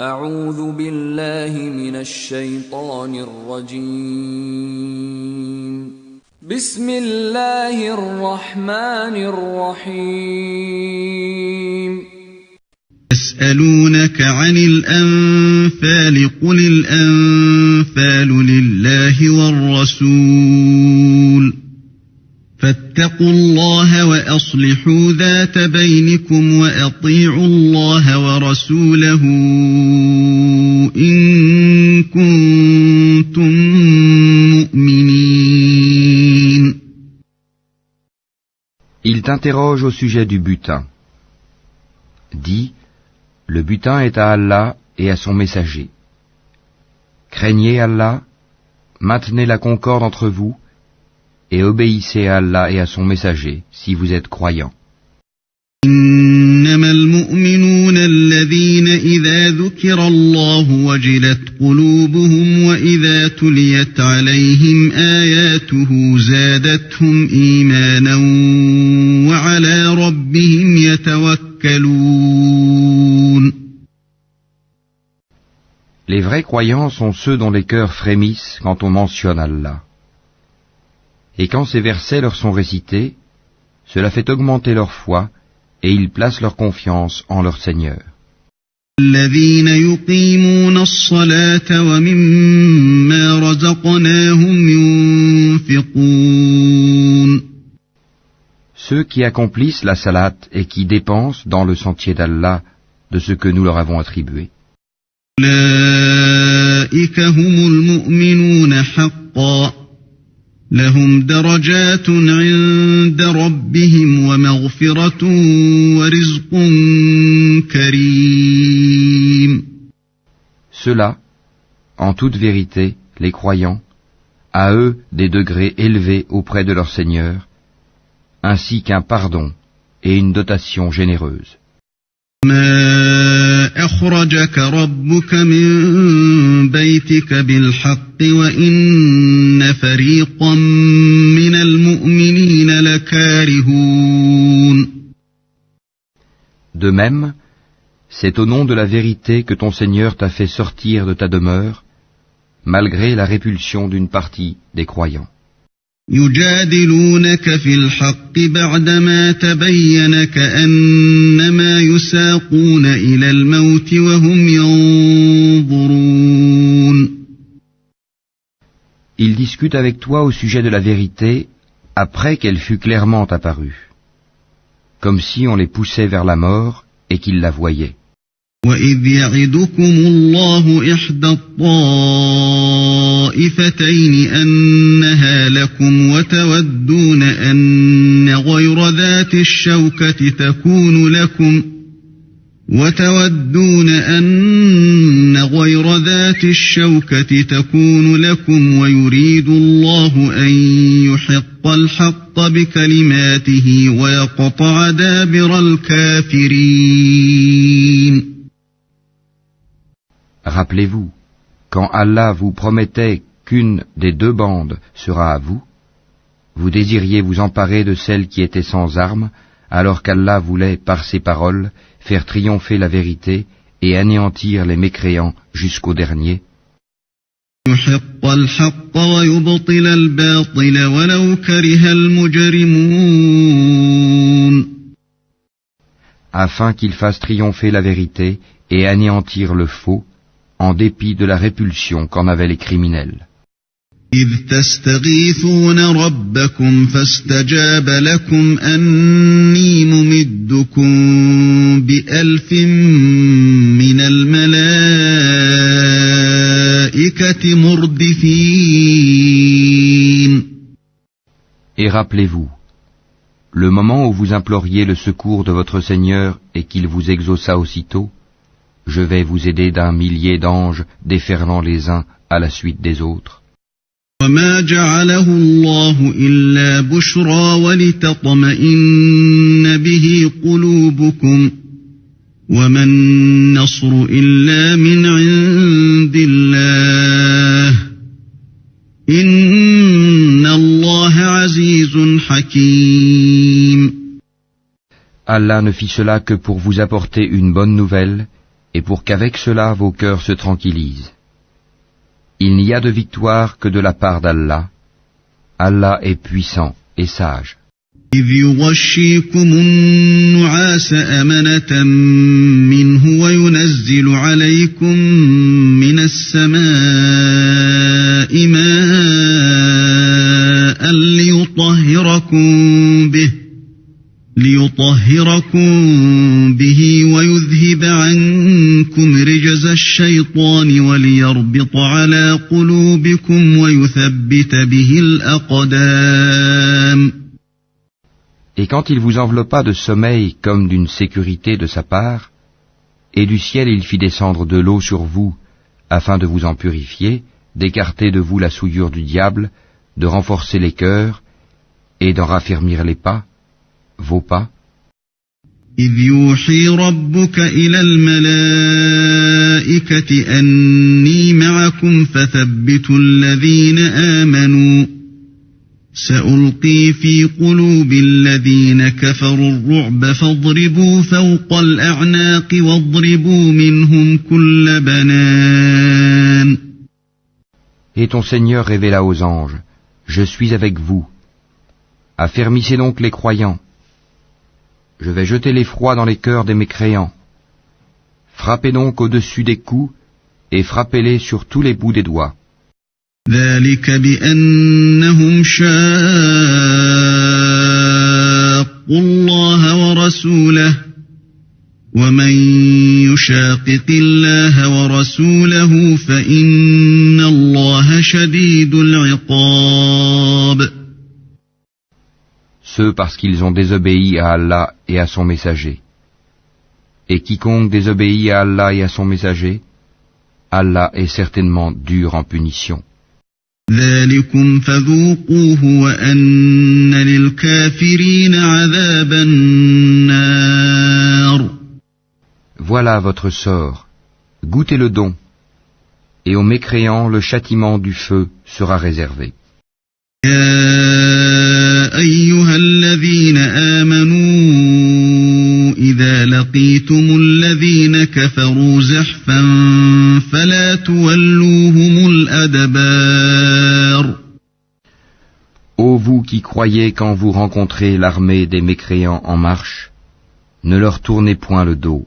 أعوذ بالله من الشيطان الرجيم بسم الله الرحمن الرحيم يسألونك عن الأنفال قل الأنفال لله والرسول فاتقوا الله وأصلحوا ذات بينكم وأطيعوا الله ورسوله إن كنتم مؤمنين. Il t'interroge au sujet du butin. Dis, le butin est à Allah et à son messager. Craignez Allah, maintenez la concorde entre vous, et obéissez à Allah et à son messager, si vous êtes croyants. إنما المؤمنون الذين إذا ذكر الله وجلت قلوبهم وإذا تليت عليهم آياته زادتهم إيمانا وعلى ربهم يتوكلون. Les vrais croyants sont ceux dont les cœurs frémissent quand on mentionne Allah. Et quand ces versets leur sont récités, cela fait augmenter leur foi et ils placent leur confiance en leur Seigneur. الذين يقيمون الصلاة ومما رزقناهم ينفقون. Ceux qui accomplissent la salat et qui dépensent dans le sentier d'Allah de ce que nous leur avons attribué. أولئك هم المؤمنون حقا لهم درجات عند ربهم ومغفرة ورزق كريم. Ceux-là, en toute vérité, les croyants, à eux des degrés élevés auprès de leur Seigneur, ainsi qu'un pardon et une dotation généreuse. ما أخرجك ربك من بيتك بالحق وإن فريقا من المؤمنين لكارهون. De même, c'est au nom de la vérité que ton Seigneur t'a fait sortir de ta demeure, malgré la répulsion d'une partie des croyants. يجادلونك في الحق بعدما تبين كأنما يساقون إلى الموت وهم ينظرون. Ils discutent avec toi au sujet de la vérité après qu'elle fut clairement apparue, comme si on les poussait vers la mort et qu'ils la voyaient. وَإِذْ يَعِدُكُمُ اللَّهُ إِحْدَى الطَّائِفَتَيْنِ أَنَّهَا لَكُمْ وَتَوَدُّونَ أَنَّ غَيْرَ ذَاتِ الشَّوْكَةِ تَكُونُ لَكُمْ وَيُرِيدُ اللَّهُ أَن يُحِقَّ الْحَقَّ بِكَلِمَاتِهِ وَيَقْطَعَ دَابِرَ الْكَافِرِينَ. Rappelez-vous, quand Allah vous promettait qu'une des deux bandes sera à vous, vous désiriez vous emparer de celle qui était sans armes, alors qu'Allah voulait, par ses paroles, faire triompher la vérité et anéantir les mécréants jusqu'au dernier. يُحِقَّ الْحَقَّ وَيُبْطِلَ الْبَاطِلَ وَلَوْ كَرِهَ الْمُجْرِمُونَ. Afin qu'il fasse triompher la vérité et anéantir le faux, en dépit de la répulsion qu'en avaient les criminels. إِذْ تَسْتَغِيثُونَ رَبَّكُمْ فَاسْتَجَابَ لَكُمْ أَنِّي مُمِدُّكُمْ بِأَلْفٍ مِّنَ الْمَلَائِكَةِ مُرْدِفِينَ. Et rappelez-vous, le moment où vous imploriez le secours de votre Seigneur et qu'il vous exauça aussitôt, je vais vous aider d'un millier d'anges déferlant les uns à la suite des autres. وَمَا جَعَلَهُ اللَّهُ إِلَّا بُشْرَى وَلِتَطْمَئِنَّ بِهِ قُلُوبُكُمْ وَمَا النَّصْرُ إِلَّا مِنْ عِندِ اللَّهِ إِنَّ اللَّهَ عَزِيزٌ حَكِيمٌ. Allah ne fit cela que pour vous apporter une bonne nouvelle et pour qu'avec cela vos cœurs se tranquillisent. Il n'y a de victoire que de la part d'Allah. Allah est puissant et sage. إذ يغشيكم النعاس أمنة منه وينزل عليكم من السماء ماء ليطهركم به ويذهب عنكم رجز الشيطان وليربط على قلوبكم ويثبت به الأقدام. Et quand il vous enveloppa de sommeil comme d'une sécurité de sa part, et du ciel il fit descendre de l'eau sur vous, afin de vous en purifier, d'écarter de vous la souillure du diable, de renforcer les cœurs, et d'en raffermir les pas, vos pas. إذ يوحي ربك إلى الملائكة أني معكم فثبتوا الذين آمنوا سألقي في قلوب الذين كفروا الرعب فاضربوا فوق الأعناق واضربوا منهم كل بنان. Et ton Seigneur révéla aux anges, je suis avec vous. Affermissez donc les croyants. Je vais jeter l'effroi dans les cœurs des mécréants. Frappez donc au-dessus des coups et frappez-les sur tous les bouts des doigts. ذلك بأنهم شاقوا الله ورسوله ومن يشاقق الله ورسوله فإن الله شديد العقاب. Ceux parce qu'ils ont désobéi à Allah et à son messager. Et quiconque désobéit à Allah et à son messager, Allah est certainement dur en punition. ذلكم فذوقوه وأن للكافرين عذاب النار. Voilà votre sort, goûtez le don, et aux mécréants le châtiment du feu sera réservé. يا أيها الذين آمنوا إذا لقيتم الذين كفروا زحفا فلا تولوهم الأدبار. Ô vous qui croyez quand vous rencontrez l'armée des mécréants en marche, ne leur tournez point le dos.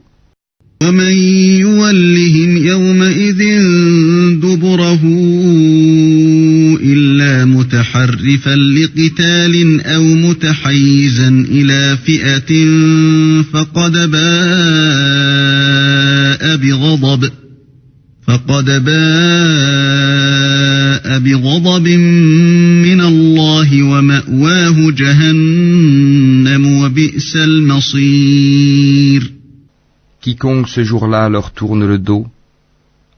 ومن يولهم يومئذ دبره إلا متحرفا لقتال أو متحيزا إلى فئة فقد باء بغضب من الله ومأواه جهنم وبئس المصير. Quiconque ce jour-là leur tourne le dos,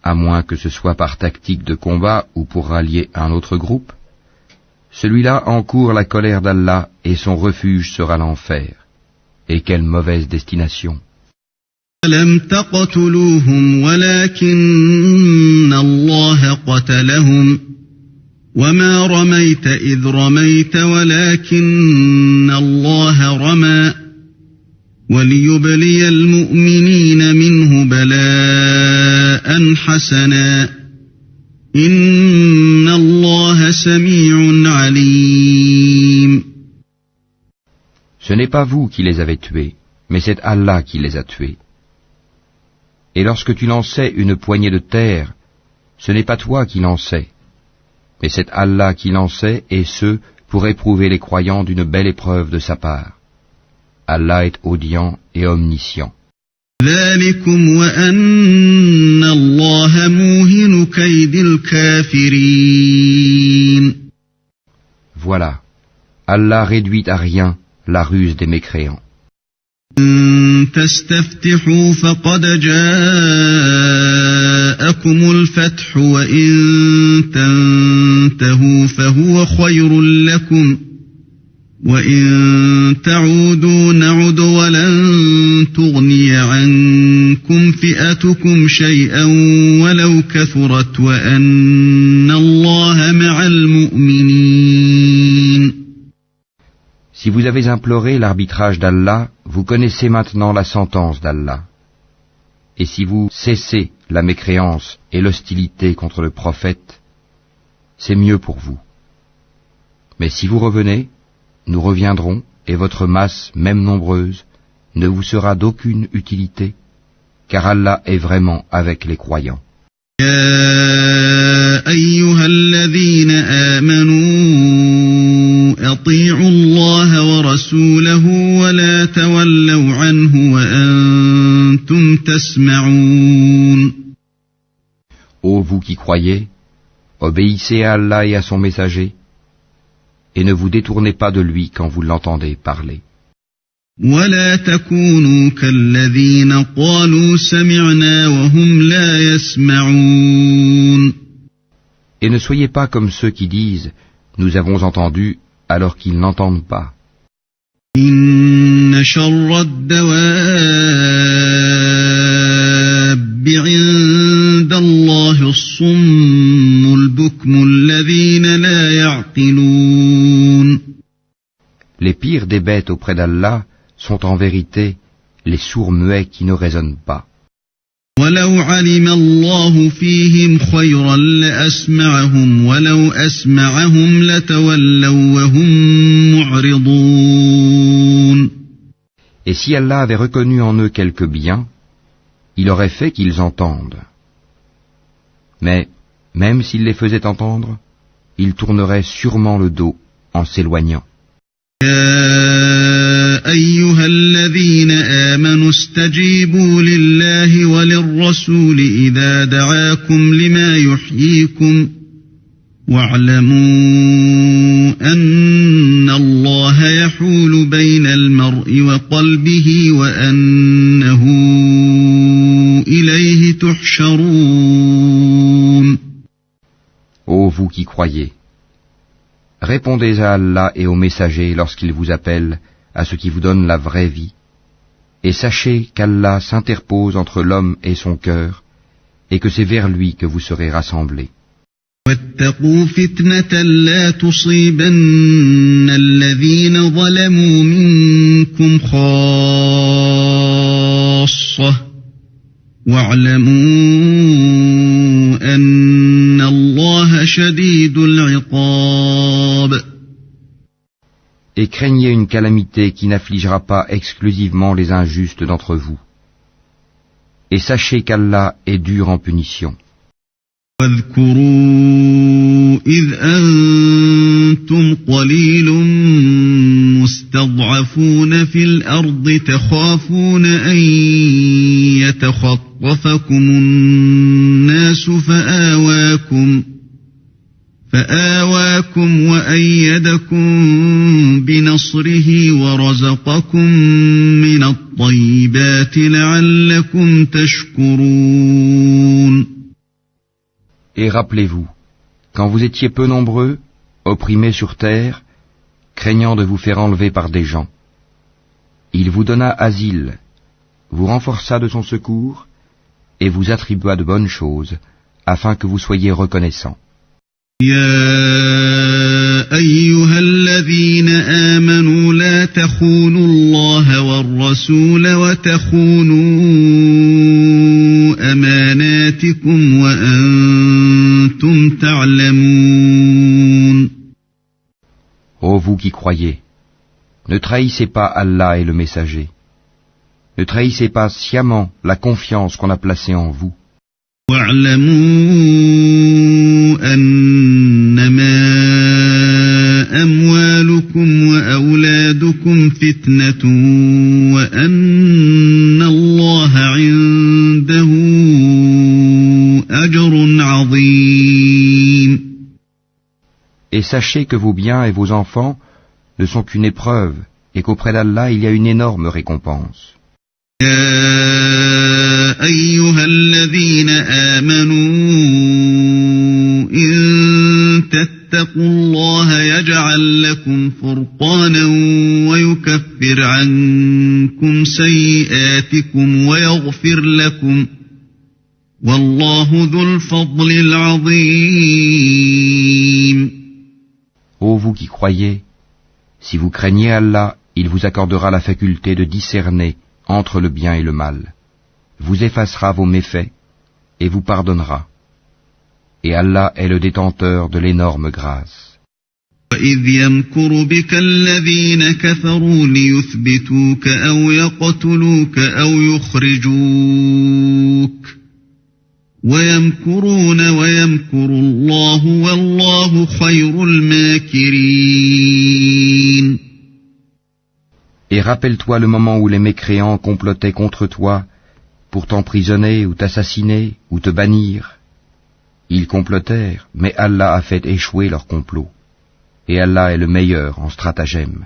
à moins que ce soit par tactique de combat ou pour rallier un autre groupe, celui-là encourt la colère d'Allah et son refuge sera l'enfer. Et quelle mauvaise destination! لم تقتلوهم ولكن الله قتلهم وما رميت إذ رميت ولكن الله رمى وليبلي المؤمنين منه بلاء حسنا إن الله سميع عليم. Ce n'est pas vous qui les avez tués, mais c'est Allah qui les a tués. Et lorsque tu lançais une poignée de terre, ce n'est pas toi qui lançais, mais c'est Allah qui lançait, et ce, pour éprouver les croyants d'une belle épreuve de sa part. Allah est audient et omniscient. ذلكم وأن الله موهن كيد الكافرين. Voilà, Allah réduit à rien la ruse des mécréants. تستفتحوا فقد جاءكم الفتح وإن تنتهوا فهو خير لكم وإن تعودوا نعد ولن تغني عنكم فئتكم شيئا ولو كثرت وأن الله مع المؤمنين. Si vous avez imploré l'arbitrage d'Allah, vous connaissez maintenant la sentence d'Allah. Et si vous cessez la mécréance et l'hostilité contre le prophète, c'est mieux pour vous. Mais si vous revenez, nous reviendrons, et votre masse, même nombreuse, ne vous sera d'aucune utilité, car Allah est vraiment avec les croyants. يا أيها الذين آمنوا أطيعوا الله ورسوله ولا تولوا عنه وأنتم تسمعون. Ô vous qui croyez, obéissez à Allah et à son messager, et ne vous détournez pas de lui quand vous l'entendez parler. ولا تكونوا كالذين قالوا سمعنا وهم لا يسمعون. Et ne soyez pas comme ceux qui disent « Nous avons entendu » alors qu'ils n'entendent pas. إن شر الدواب عند الله الصم البكم الذين لا يعقلون. Les pires des bêtes auprès d'Allah sont en vérité les sourds muets qui ne raisonnent pas. ولو علم الله فيهم خيرا لأسمعهم ولو أسمعهم لتولوا وهم معرضون. Et si Allah avait reconnu en eux quelque bien, il aurait fait qu'ils entendent. Mais, même s'il les faisait entendre, ils tourneraient sûrement le dos en s'éloignant. يا أيها الذين آمنوا استجيبوا لله وللرسول إذا دعاكم لما يحييكم واعلموا أن الله يحول بين المرء وقلبه وأنه إليه تحشرون. Ô vous qui croyez, répondez à Allah et aux messagers lorsqu'ils vous appellent à ce qui vous donne la vraie vie, et sachez qu'Allah s'interpose entre l'homme et son cœur, et que c'est vers lui que vous serez rassemblés. واتقوا فتنة لا تصيبن الذين ظلموا منكم خاصة واعلموا أن الله شديد العقاب. Et craignez une calamité qui n'affligera pas exclusivement les injustes d'entre vous. Et sachez qu'Allah est dur en punition. واذكروا إذ أنتم قليل مستضعفون في الأرض تخافون أن يتخطفكم الناس فآواكم وأيدكم بنصره ورزقكم من الطيبات لعلكم تشكرون. Et rappelez-vous, quand vous étiez peu nombreux, opprimés sur terre, craignant de vous faire enlever par des gens, il vous donna asile, vous renforça de son secours, et vous attribua de bonnes choses, afin que vous soyez reconnaissants. يا أيها الذين آمنوا لا تخونوا الله والرسول وتخونوا أماناتكم وأنتم تعلمون. Ô vous qui croyez, ne trahissez pas Allah et le messager. Ne trahissez pas sciemment la confiance qu'on a placée en vous. واعلموا أنما أموالكم وأولادكم فتنة وأن الله عنده أجر عظيم. Et sachez que vos biens et vos enfants ne sont qu'une épreuve, et qu'auprès d'Allah il y a une énorme récompense. يا أيها الذين آمنوا إن تتقوا الله يجعل لكم فرقانا ويكفر عنكم سيئاتكم ويغفر لكم والله ذو الفضل العظيم. Ô vous qui croyez, si vous craignez Allah, il vous accordera la faculté de discerner entre le bien et le mal. vous effacera vos méfaits et vous pardonnera. Et Allah est le détenteur de l'énorme grâce. وَإِذْ يَمْكُرُ بِكَ الَّذِينَ كَفَرُوا لِيُثْبِتُوكَ أَوْ يَقْتُلُوكَ أَوْ يُخْرِجُوكَ وَيَمْكُرُونَ وَيَمْكُرُ اللَّهُ وَاللَّهُ خَيْرُ الْمَاكِرِينَ. Et rappelle-toi le moment où les mécréants complotaient contre toi pour t'emprisonner ou t'assassiner ou te bannir. Ils complotèrent, mais Allah a fait échouer leur complot. Et Allah est le meilleur en stratagème.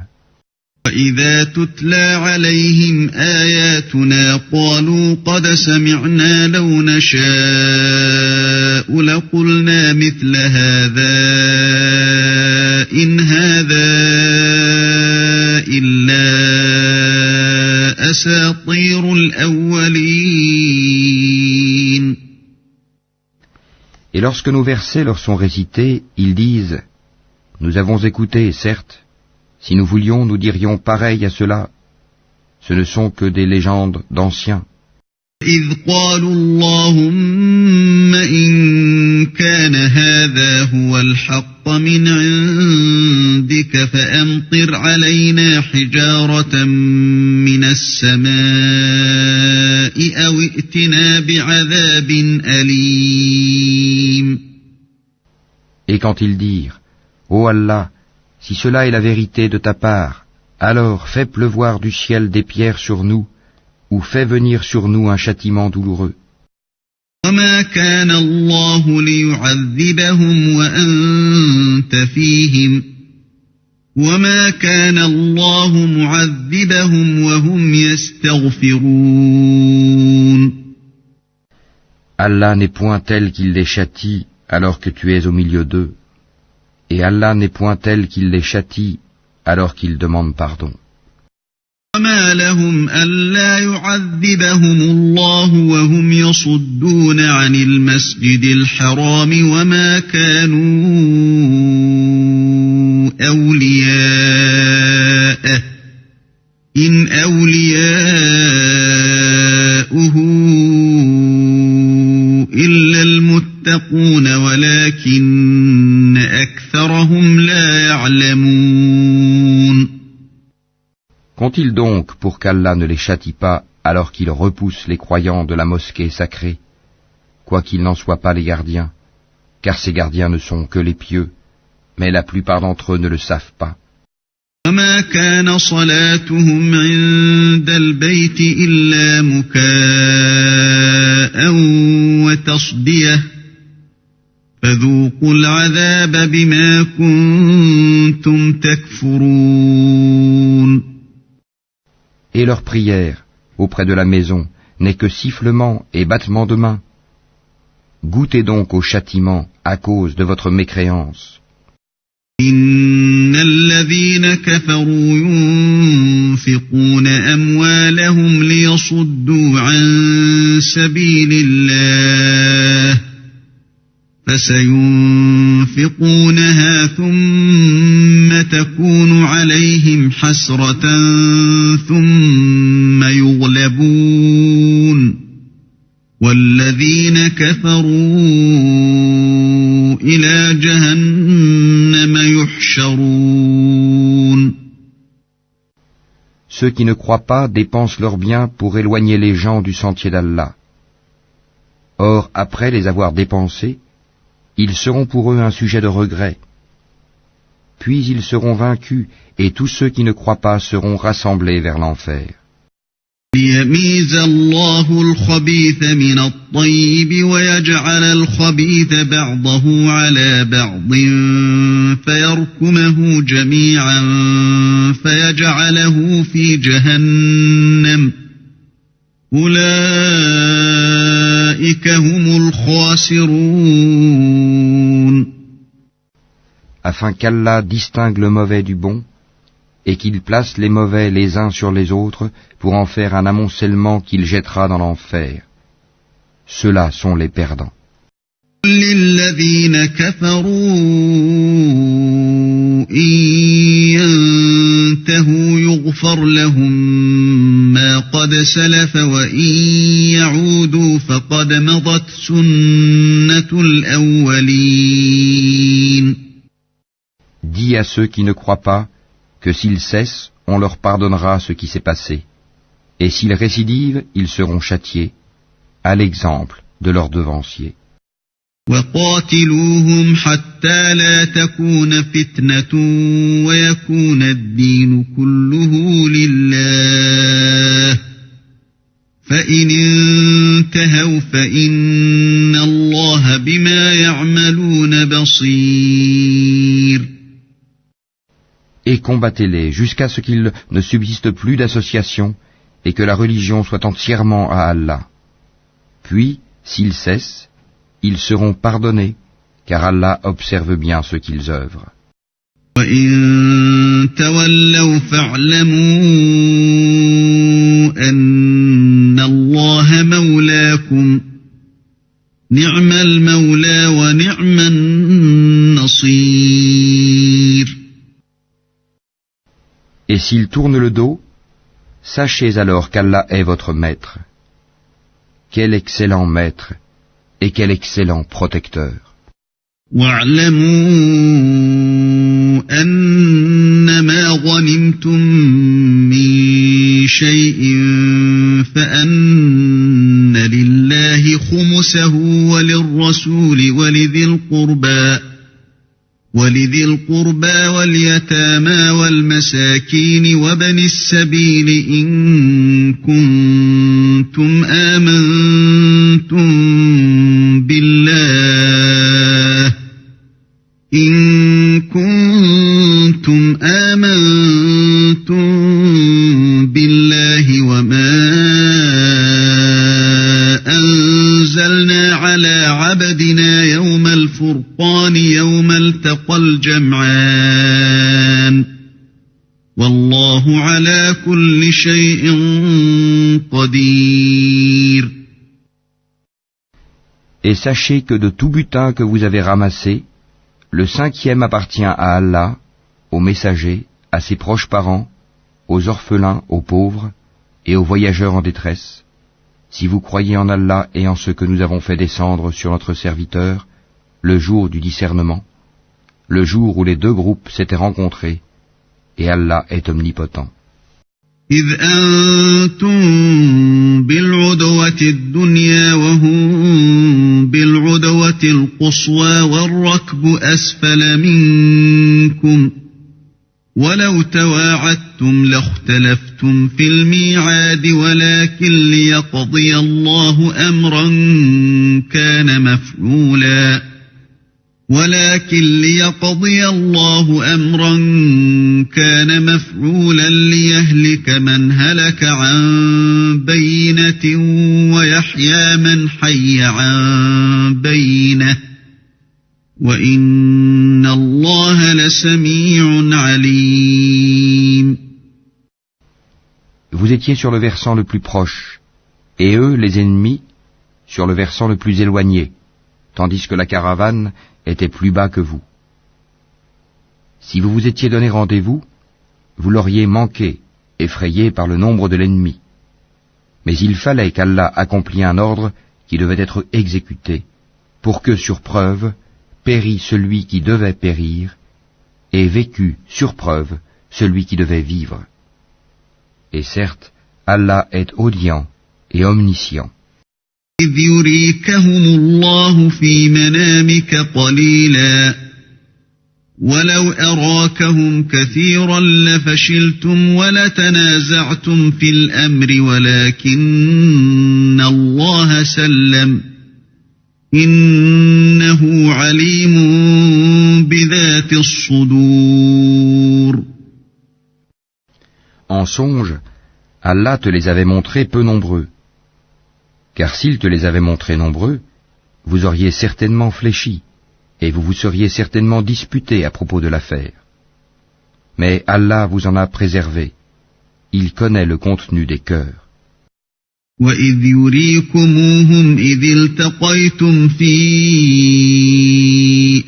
وَإِذَا تُتْلَى عَلَيْهِمْ آيَاتُنَا قَالُوا قَدْ سَمِعْنَا لَوْ نَشَاءُ لَقُلْنَا مِثْلَ هَذَا إِنْ هَذَا إِلَّا أَسَاطِيرُ الْأَوَّلِينَ. Et lorsque nos versets leur sont récités, ils disent: Nous avons écouté, certes. Si nous voulions, nous dirions pareil à cela. Ce ne sont que des légendes d'anciens. إِذْ قَالُوا اللَّهُمَّ إِن كَانَ هَذَا هُوَ الْحَقَّ مِنْ عِندِكَ فَأَمْطِرْ عَلَيْنَا حِجَارَةً مِنَ السَّمَاءِ أَوْ ائْتِنَا بِعَذَابٍ أَلِيمٍ. Et quand ils dirent: Ô Allah, si cela est la vérité de ta part, alors fais pleuvoir du ciel des pierres sur nous, ou fais venir sur nous un châtiment douloureux. وَمَا كَانَ اللَّهُ لِيُعَذِّبَهُمْ وَأَنْتَ فِيهِمْ وَمَا كَانَ اللَّهُ مُعَذِّبَهُمْ وَهُمْ يَسْتَغْفِرُونَ. Allah n'est point tel qu'il les châtie alors que tu es au milieu d'eux, et Allah n'est point tel qu'il les châtie alors qu'ils demandent pardon. وَمَا لَهُمْ أَلَّا يُعَذِّبَهُمُ اللَّهُ وَهُمْ يَصُدُّونَ عَنِ الْمَسْجِدِ الْحَرَامِ وَمَا كَانُوا أَوْلِيَاءَهُ إِنْ أَوْلِيَاؤُهُ إِلَّا الْمُتَّقُونَ وَلَكِنَّ أَكْثَرَهُمْ لَا يَعْلَمُونَ. Qu'ont-ils donc pour qu'Allah ne les châtie pas alors qu'ils repoussent les croyants de la mosquée sacrée, quoiqu'ils n'en soient pas les gardiens, car ces gardiens ne sont que les pieux, mais la plupart d'entre eux ne le savent pas. وَمَا كَانَ صَلَاتُهُمْ عِندَ الْبَيْتِ إِلَّا مُكَاءً وَتَصْدِيَةً فَذُوقُوا الْعَذَابَ بِمَا كُنتُمْ تَكْفُرُونَ. Et leur prière auprès de la maison n'est que sifflement et battement de main. Goûtez donc au châtiment à cause de votre mécréance. إِنَّ الَّذِينَ كَفَرُوا يُنْفِقُونَ أَمْوَالَهُمْ لِيَصُدُّوا عَنْ سَبِيلِ اللَّهِ فَسَيُنْفِقُونَهَا ثُمَّ تَكُونُ عَلَيْهِمْ حَسْرَةً ثُمَّ يُغْلَبُونَ وَالَّذِينَ كَفَرُوا إِلَى جَهَنَّمَ يُحْشَرُونَ. Ceux qui ne croient pas dépensent leurs biens pour éloigner les gens du sentier d'Allah. Or, après les avoir dépensés, ils seront pour eux un sujet de regret. Puis ils seront vaincus, et tous ceux qui ne croient pas seront rassemblés vers l'enfer. لِيَمِيزَ اللَّهُ الْخَبِيثَ مِنَ الطَّيِّبِ وَيَجْعَلَ الْخَبِيثَ بَعْضَهُ عَلَى بَعْضٍ فَيَرْكُمَهُ جَمِيعًا فَيَجْعَلَهُ فِي جَهَنَّمَ أُولَئِكَ هُمُ الْخَاسِرُونَ. Afin qu'Allah distingue le mauvais du bon, et qu'il place les mauvais les uns sur les autres pour en faire un amoncellement qu'il jettera dans l'enfer. Ceux-là sont les perdants. لِلَّذِينَ كَفَرُوا إِن يَنْتَهُوا يُغْفَرْ لَهُم مَّا قد سلف وإن يعودوا فقد مضت سنة الأولين. Dis à ceux qui ne croient pas que s'ils cessent, on leur pardonnera ce qui s'est passé. Et s'ils récidivent, ils seront châtiés, à l'exemple de leurs devanciers. وقاتلوهم حتى لا تكون فتنة ويكون الدين كله لله فإن انتهوا فإن الله بما يعملون بصير. Et combattez-les jusqu'à ce qu'il ne subsiste plus d'association et que la religion soit entièrement à Allah. Puis, s'ils cessent, ils seront pardonnés, car Allah observe bien ce qu'ils œuvrent. وَإِن تَوَلَّوْا فَاعْلَمُوا أَنَّ اللَّهَ مَوْلَاكُمْ نِعْمَ الْمَوْلَى وَنِعْمَ النَّصِيرُ. Et s'ils tournent le dos, sachez alors qu'Allah est votre maître. Quel excellent maître et quel excellent protecteur. وَاعْلَمُوا أَنَّمَا غَنِمْتُم مِّن شَيْءٍ فَأَنَّ لِلَّهِ خُمُسَهُ وَلِلرَّسُولِ وَلِذِي الْقُرْبَى وَالْيَتَامَى وَالْمَسَاكِينِ وَابْنِ السَّبِيلِ إِن كُنتُمْ آمَنتُم بالله وما أنزلنا على عبدنا يوم الفرقان يوم التقى الجمعان والله على كل شيء قدير. Et sachez que de tout butin que vous avez ramassé, le 5e appartient à Allah, aux messagers, à ses proches parents, aux orphelins, aux pauvres et aux voyageurs en détresse, si vous croyez en Allah et en ce que nous avons fait descendre sur notre serviteur, le jour du discernement, le jour où les deux groupes s'étaient rencontrés, et Allah est omnipotent. إذ أنتم بالعدوة الدنيا وهم بالعدوة القصوى والركب أسفل منكم ولو تواعدتم لاختلفتم في الميعاد ولكن ليقضي الله أمرا كان مفعولا ليهلك من هلك عن بينة ويحيى من حي عن بينة وإن الله لسميع عليم. Vous étiez sur le versant le plus proche, et eux, les ennemis, sur le versant le plus éloigné, tandis que la caravane était plus bas que vous. Si vous vous étiez donné rendez-vous, vous l'auriez manqué, effrayé par le nombre de l'ennemi. Mais il fallait qu'Allah accomplît un ordre qui devait être exécuté, pour que, sur preuve, périt celui qui devait périr, et vécut, sur preuve, celui qui devait vivre. Et certes, Allah est audient et omniscient. إذ يريكهم الله في منامك قليلا ولو أراكهم كثيرا لفشلتم ولتنازعتم في الأمر ولكن الله سلم إنه عليم بذات الصدور. En songe, Allah te les avait montrés peu nombreux. Car s'il te les avait montrés nombreux, vous auriez certainement fléchi, et vous vous seriez certainement disputé à propos de l'affaire. Mais Allah vous en a préservé. Il connaît le contenu des cœurs. وَإِذْ يُرِيكُمُوهُمْ إِذِ الْتَقَيْتُمْ فِي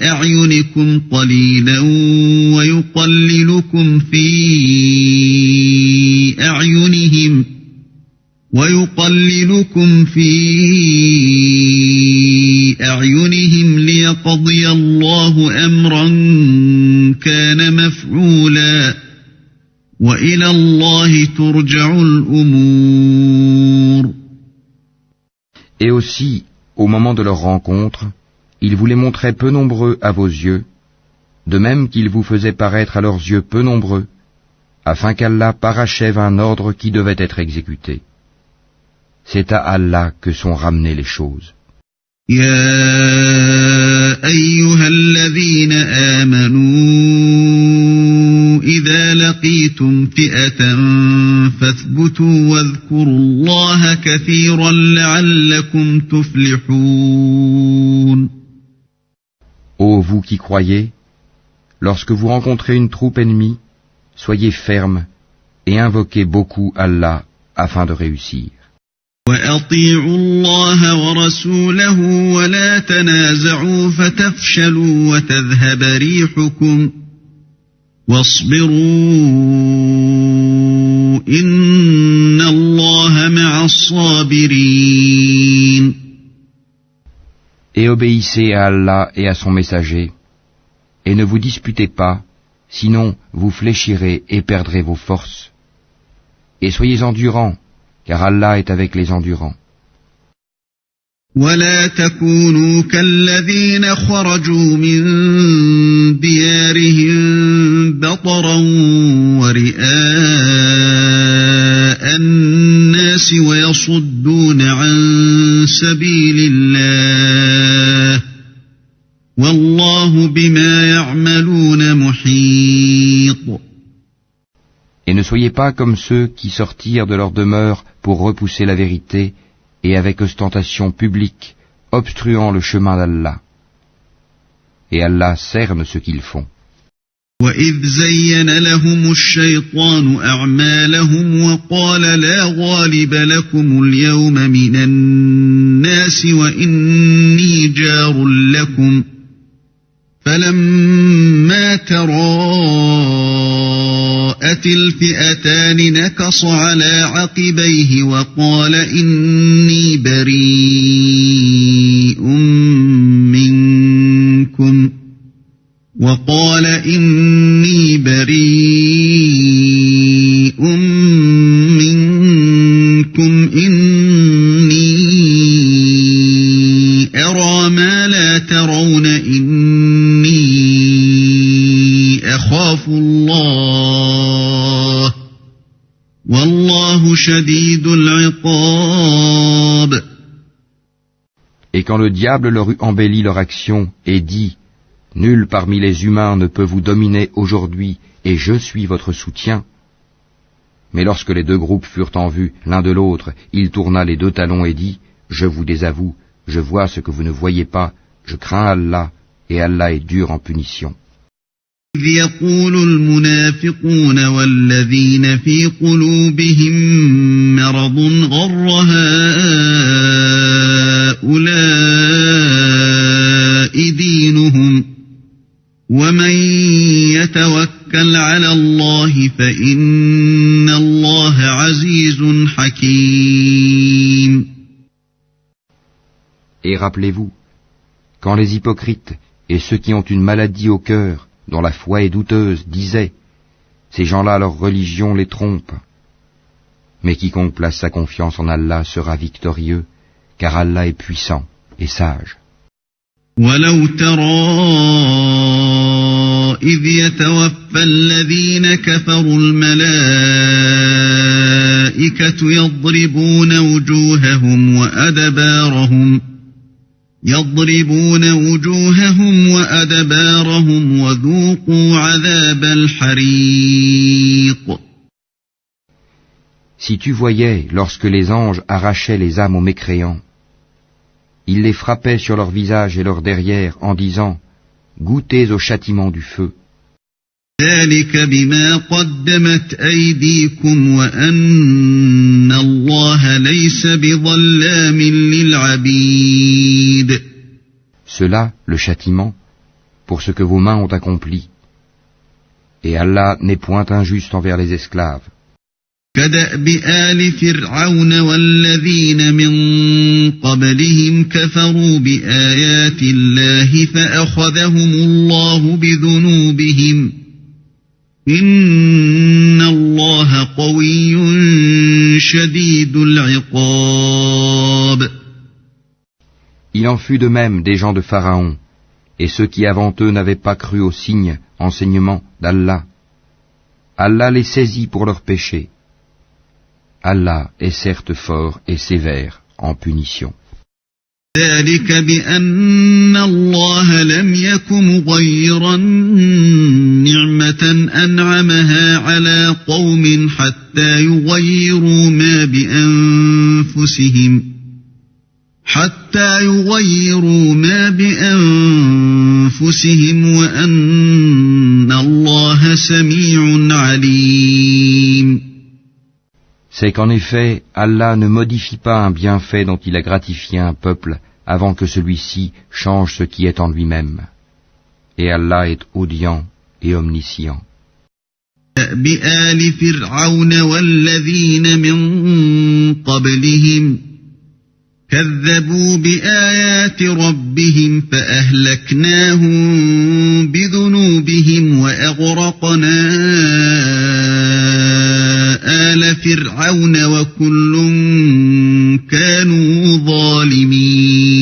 أَعْيُنِكُمْ قَلِيلًا وَيُقَلِّلُكُمْ فِي أَعْيُنِهِمْ ويقللكم في أعينهم ليقضي الله أمرا كان مفعولا وإلى الله ترجع الأمور. Et aussi, au moment de leur rencontre, il vous les montrait peu nombreux à vos yeux, de même qu'il vous faisait paraître à leurs yeux peu nombreux, afin qu'Allah parachève un ordre qui devait être exécuté. C'est à Allah que sont ramenées les choses. يا أيها الذين آمنوا إذا لقيتم فئة فاثبتوا واذكروا الله كثيرا لعلكم تفلحون. Ô vous qui croyez, lorsque vous rencontrez une troupe ennemie, soyez fermes et invoquez beaucoup Allah afin de réussir. وأطيعوا الله ورسوله ولا تنازعوا فتفشلوا وتذهب ريحكم واصبروا إن الله مع الصابرين. Et obéissez à Allah et à son messager, et ne vous disputez pas, sinon vous fléchirez et perdrez vos forces. Et soyez endurants, car Allah est avec les endurants. ولا تكونوا كالذين خرجوا من ديارهم بطرا ورئاء الناس ويصدون عن سبيل الله والله بما يعملون محيط. Et ne soyez pas comme ceux qui sortirent de leur demeure pour repousser la vérité et avec ostentation publique, obstruant le chemin d'Allah. Et Allah cerne ce qu'ils font. وَإِذْ زَيَّنَ لَهُمُ الشَّيْطَانُ أَعْمَالَهُمْ وَقَالَ لَا غَالِبَ لَكُمُ الْيَوْمَ مِنَ النَّاسِ وَإِنِّي جَارٌ لَكُمْ فَلَمَّا تَرَاءَتِ الْفِئَتَانِ نَكَصَ عَلَى عَقِبَيْهِ وَقَالَ إِنِّي بَرِيءٌ منكم إني أرى ما لا ترون إني أخاف الله والله شديد العقاب. Et quand le diable leur eut embelli leur action et dit « Nul parmi les humains ne peut vous dominer aujourd'hui, et je suis votre soutien », mais lorsque les deux groupes furent en vue l'un de l'autre, il tourna les deux talons et dit « Je vous désavoue, je vois ce que vous ne voyez pas, je crains Allah, et Allah est dur en punition. » إذ يقول المنافقون والذين في قلوبهم مرض غر هؤلاء دينهم ومن يتوكل على الله فإن الله عزيز حكيم. Et rappelez-vous, quand les hypocrites et ceux qui ont une maladie au cœur, dont la foi est douteuse, disaient « Ces gens-là, leur religion les trompe. » Mais quiconque place sa confiance en Allah sera victorieux, car Allah est puissant et sage. وَلَوْ تَرَى إِذْ يَتَوَفَّى الَّذِينَ كَفَرُوا الْمَلَائِكَةُ يَضْرِبُونَ وُجُوهَهُمْ وَأَدْبَارَهُمْ وَذُوقُوا عَذَابَ الْحَرِيقِ. Si tu voyais lorsque les anges arrachaient les âmes aux mécréants, ils les frappaient sur leur visage et leur derrière en disant « Goûtez au châtiment du feu. » ذلك بما قدمت أيديكم وأن الله ليس بظلام للعبيد. Cela, le châtiment, pour ce que vos mains ont accompli. Et Allah n'est point injuste envers les esclaves. كدأب آل فرعون والذين من قبلهم كفروا بآيات الله فأخذهم الله بذنوبهم إن الله قوي شديد العقاب. Il en fut de même des gens de Pharaon, et ceux qui avant eux n'avaient pas cru aux signes, enseignements d'Allah. Allah les saisit pour leurs péchés. Allah est certes fort et sévère en punition. ذلك بأن الله لم يك مغيرا نعمة أنعمها على قوم حتى يغيروا ما بأنفسهم وأن الله سميع عليم. C'est qu'en effet, Allah ne modifie pas un bienfait dont il a gratifié un peuple avant que celui-ci change ce qui est en lui-même. Et Allah est audient et omniscient. بآل فرعون والذين من قبلهم كذبوا بآيات ربهم فأهلكناهم بذنوبهم وأغرقنا آل فرعون وكل كانوا ظالمين.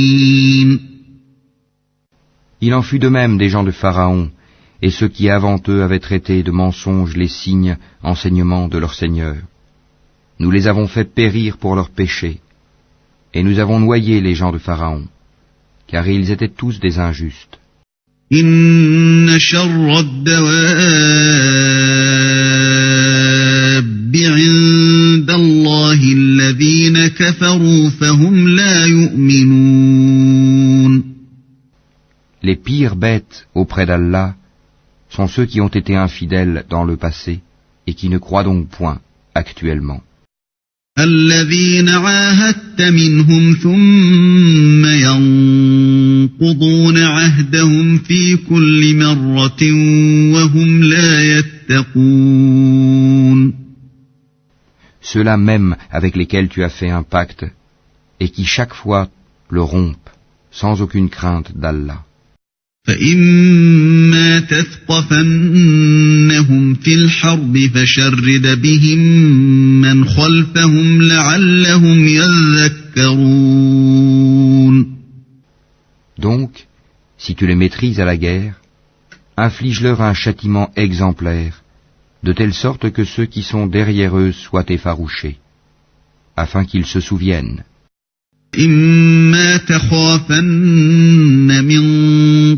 Il en fut de même des gens de Pharaon, et ceux qui avant eux avaient traité de mensonges les signes, enseignements de leur Seigneur. Nous les avons fait périr pour leurs péchés, et nous avons noyé les gens de Pharaon, car ils étaient tous des injustes. إن شر الدواب عند الله الذين كفروا فهم لا يؤمنون. Les pires bêtes auprès d'Allah sont ceux qui ont été infidèles dans le passé et qui ne croient donc point actuellement. الذين عاهدت منهم ثم ينقضون عهدهم في كل مرة وهم لا يتقون. Ceux-là même avec lesquels tu as fait un pacte et qui chaque fois le rompent sans aucune crainte d'Allah. فإما تثقفنهم في الحرب فشرد بهم من خلفهم لعلهم يذكرون. Donc, si tu les maîtrises à la guerre, inflige-leur un châtiment exemplaire, de telle sorte que ceux qui sont derrière eux soient effarouchés, afin qu'ils se souviennent. إما تخافن من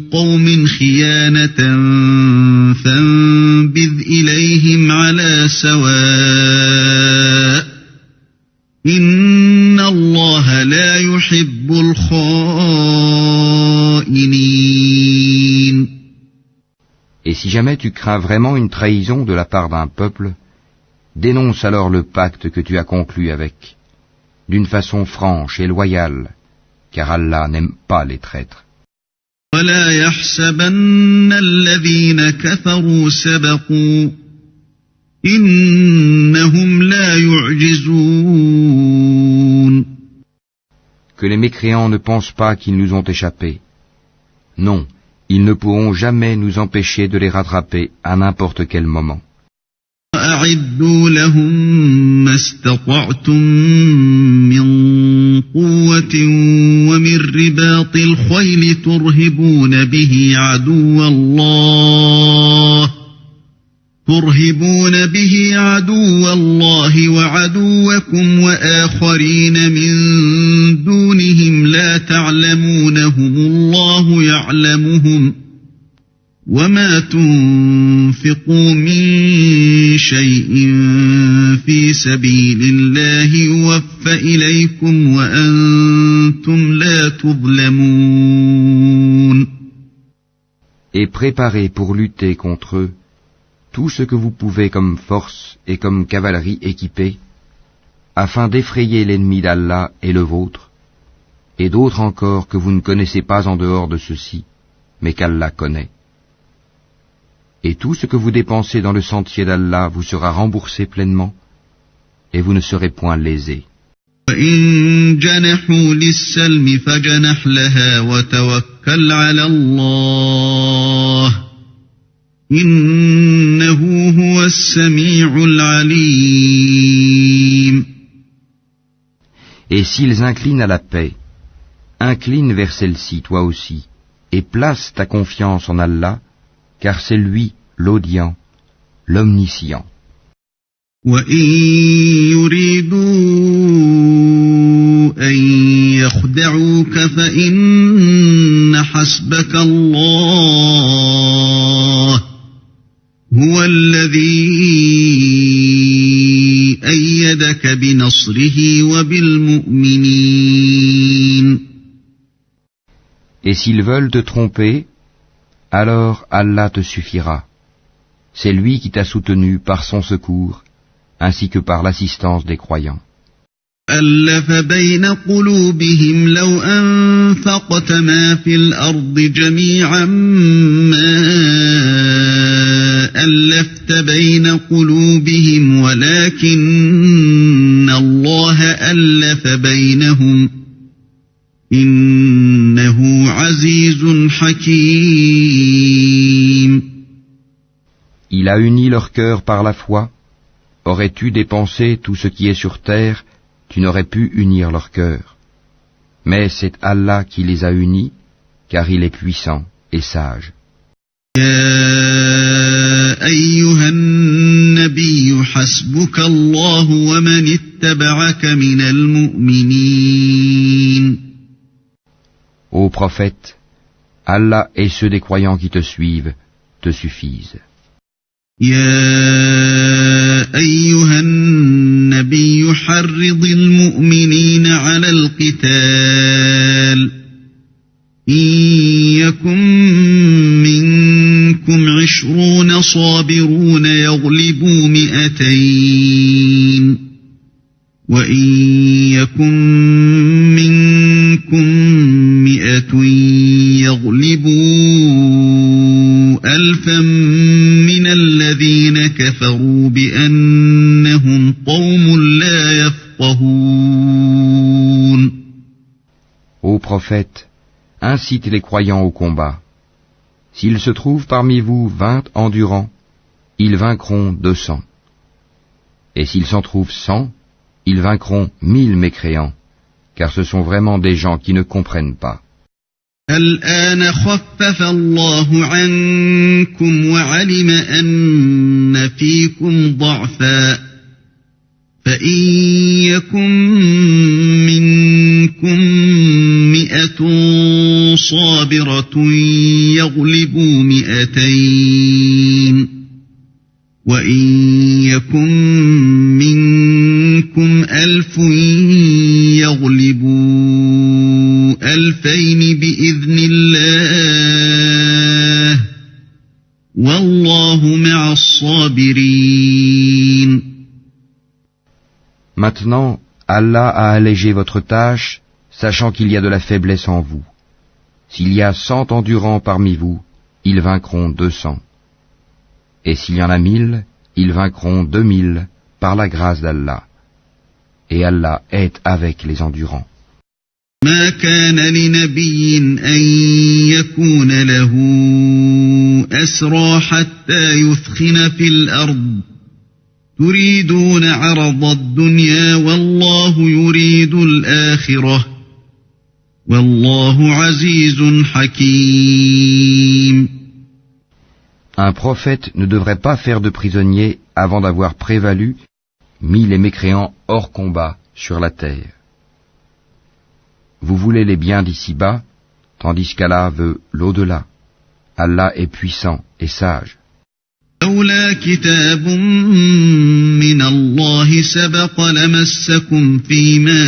قوم خيانة فانبذ إليهم على سواء إن الله لا يحب الخائنين. Et si jamais tu crains vraiment une trahison de la part d'un peuple, dénonce alors le pacte que tu as conclu avec, d'une façon franche et loyale, car Allah n'aime pas les traîtres. ولا يحسبن الذين كفروا سبقوا إنهم لا يعجزون. Que les mécréants ne pensent pas qu'ils nous ont échappé. Non, ils ne pourront jamais nous empêcher de les rattraper à n'importe quel moment. أعدوا لهم ما استطعتم من قوة ومن رباط الخيل ترهبون به عدو الله وعدوكم وآخرين من دونهم لا تعلمونهم الله يعلمهم وما تنفقوا من شيء في سبيل الله يوفى إليكم وأنتم لا تظلمون. Et préparez pour lutter contre eux tout ce que vous pouvez comme force et comme cavalerie équipée, afin d'effrayer l'ennemi d'Allah et le vôtre, et d'autres encore que vous ne connaissez pas en dehors de ceux-ci, mais qu'Allah connaît. Et tout ce que vous dépensez dans le sentier d'Allah vous sera remboursé pleinement, et vous ne serez point lésés. وإن جنحوا للسلم فجنح لها وتوكل على الله إنه هو السميع العليم. Et s'ils inclinent à la paix, incline vers celle-ci toi aussi, et place ta confiance en Allah, car c'est lui l'audient, l'omniscient. وإن يريدوا أن يخدعوك فإن حسبك الله هو الذي أيدك بنصره وبالمؤمنين. Et s'ils veulent te tromper, alors Allah te suffira. C'est lui qui t'a soutenu par son secours, ainsi que par l'assistance des croyants. ألف بين قلوبهم لو أنفقت ما في الأرض جميعا ما ألفت بين قلوبهم ولكن الله ألف بينهم إنه عزيز حكيم. Il a uni leur cœur par la foi. Aurais-tu dépensé tout ce qui est sur terre, tu n'aurais pu unir leur cœur. Mais c'est Allah qui les a unis, car il est puissant et sage. يا أيها النبي حسبك الله ومن اتبعك من المؤمنين. Ô prophète, Allah et ceux des croyants qui te suivent te suffisent. يا أيها النبي حرض المؤمنين على القتال إن يكن منكم 20 صابرون يغلبوا 200 وإن يكن منكم 100 يغلبوا 1000 من الذين كفروا بأنهم قوم لا يفقهون. Ô prophète, incite les croyants au combat. S'il se trouve parmi vous 20 endurants, ils vaincront 200. Et s'il s'en trouve 100, ils vaincront 1000 mécréants, car ce sont vraiment des gens qui ne comprennent pas. الآن خفف الله عنكم وعلم أن فيكم ضعفا فإن يكن منكم 100 صابرة يغلبوا 200 وإن يكن منكم 1000 يغلبوا 2000 بإذن الله والله مع الصابرين. Maintenant, Allah a allégé votre tâche, sachant qu'il y a de la faiblesse en vous. S'il y a 100 endurants parmi vous, ils vaincront 200. Et s'il y en a 1000, ils vaincront 2000 par la grâce d'Allah. Et Allah est avec les endurants. ما كان لنبي أن يكون له أسرى حتى يثخن في الأرض تريدون عرض الدنيا والله يريد الآخرة والله عزيز حكيم. Un prophète ne devrait pas faire de prisonniers avant d'avoir prévalu, mis les mécréants hors combat sur la terre. Vous voulez les biens d'ici-bas, tandis qu'Allah veut l'au-delà. Allah est puissant et sage. لولا كتاب من الله سبق لمسكم فيما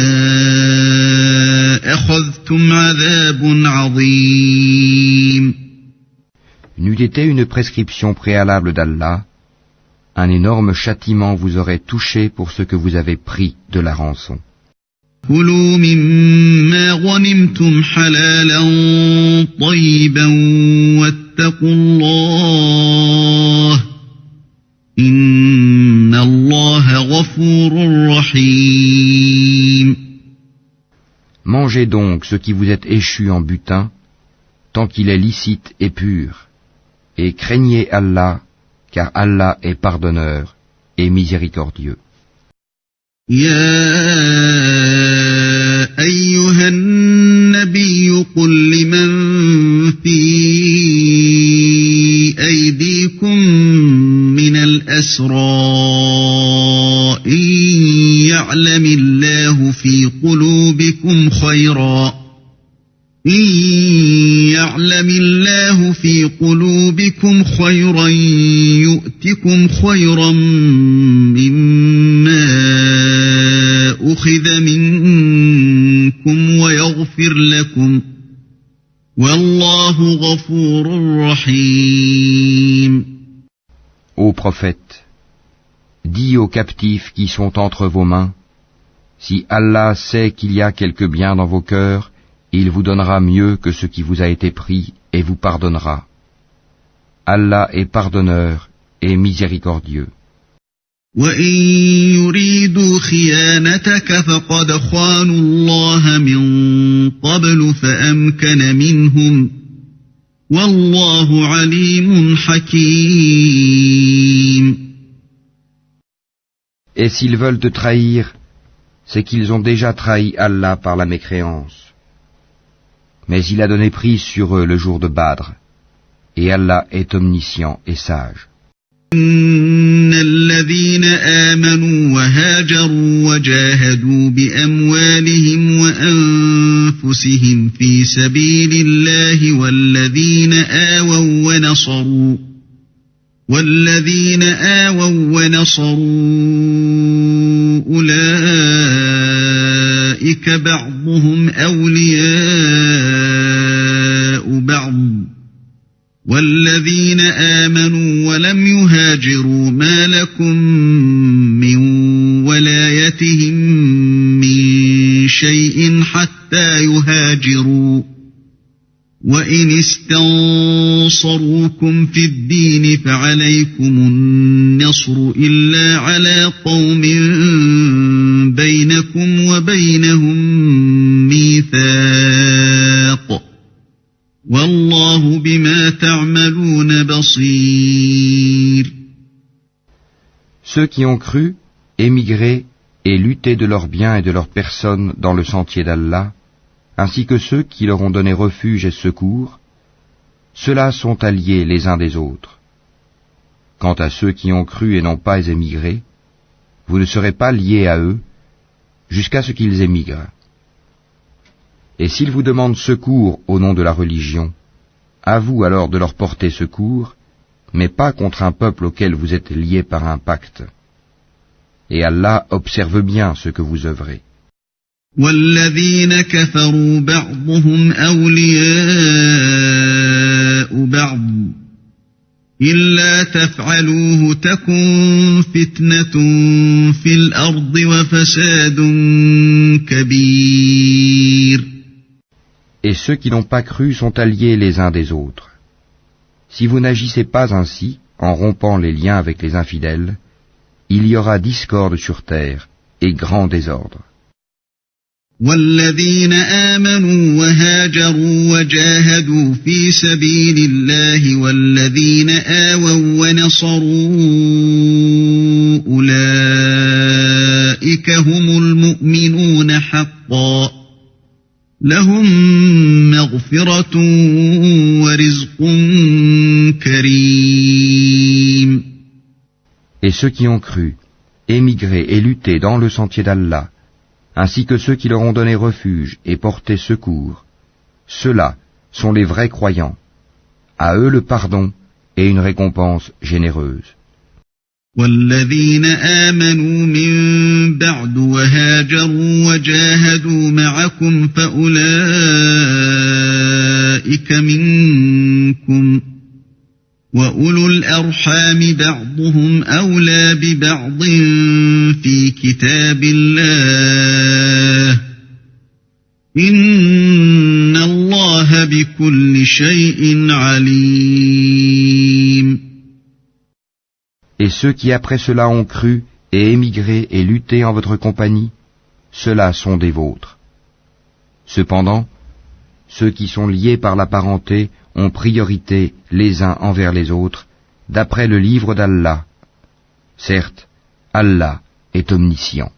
أخذتم عذاب عظيم. N'eût été une prescription préalable d'Allah, un énorme châtiment vous aurait touché pour ce que vous avez pris de la rançon. كلوا مما غنمتم حلالا طيبا واتقوا الله إن الله غفور غفور رحيم. Mangez donc ce qui vous est échu en butin, tant qu'il est licite et pur, et craignez Allah, car Allah est pardonneur et miséricordieux. يا أيها النبي قل لمن في أيديكم من الأسرى إن يعلم الله في قلوبكم خيرا يؤتكم خيرا مما أخذ منكم ويغفر لكم والله غفور رحيم. Ô prophète, dis aux captifs qui sont entre vos mains, si Allah sait qu'il y a quelque bien dans vos cœurs, il vous donnera mieux que ce qui vous a été pris et vous pardonnera. Allah est pardonneur et miséricordieux. وَإِن يُرِيدُوا خِيَانَتَكَ فَقَدْ خَانُوا اللَّهَ مِن قَبْلُ فَأَمْكَنَ مِنْهُمْ وَاللَّهُ عَلِيمٌ حَكِيمٌ. Et s'ils veulent te trahir, c'est qu'ils ont déjà trahi Allah par la mécréance. Mais il a donné prise sur eux le jour de Badr, et Allah est omniscient et sage. إن الذين آمنوا وهاجروا وجاهدوا بأموالهم وأنفسهم في سبيل الله والذين آووا ونصروا أولئك بعضهم أولياء بعض والذين آمنوا ولم يهاجروا ما لكم من ولايتهم من شيء حتى يهاجروا وإن استنصروكم في الدين فعليكم النصر إلا على قوم بينكم وبينهم ميثاق والله بما تعملون بصير. Ceux qui ont cru, émigré et lutté de leurs biens et de leurs personnes dans le sentier d'Allah, ainsi que ceux qui leur ont donné refuge et secours, ceux-là sont alliés les uns des autres. Quant à ceux qui ont cru et n'ont pas émigré, vous ne serez pas liés à eux jusqu'à ce qu'ils émigrent. Et s'ils vous demandent secours au nom de la religion, à vous alors de leur porter secours, mais pas contre un peuple auquel vous êtes liés par un pacte. Et Allah observe bien ce que vous œuvrez. والذين كفروا بعضهم أولياء بعض إلا تفعلوه تكن فتنة في الأرض وفساد كبير. Et ceux qui n'ont pas cru sont alliés les uns des autres. Si vous n'agissez pas ainsi, en rompant les liens avec les infidèles, il y aura discorde sur terre et grand désordre. والذين آمنوا وهاجروا وجاهدوا في سبيل الله والذين آووا ونصروا أولئك هم المؤمنون حقا لهم مغفرة ورزق كريم. Et ceux qui ont cru, émigré et lutté dans le sentier d'Allah, ainsi que ceux qui leur ont donné refuge et porté secours, ceux-là sont les vrais croyants. À eux le pardon et une récompense généreuse. والذين آمنوا من بعد وهاجروا وجاهدوا معكم فأولئك منكم وأولو الأرحام بعضهم أولى ببعض في كتاب الله إن الله بكل شيء عليم. Et ceux qui après cela ont cru, et émigrer et lutter en votre compagnie, ceux-là sont des vôtres. Cependant, ceux qui sont liés par la parenté ont priorité les uns envers les autres, d'après le livre d'Allah. Certes, Allah est omniscient.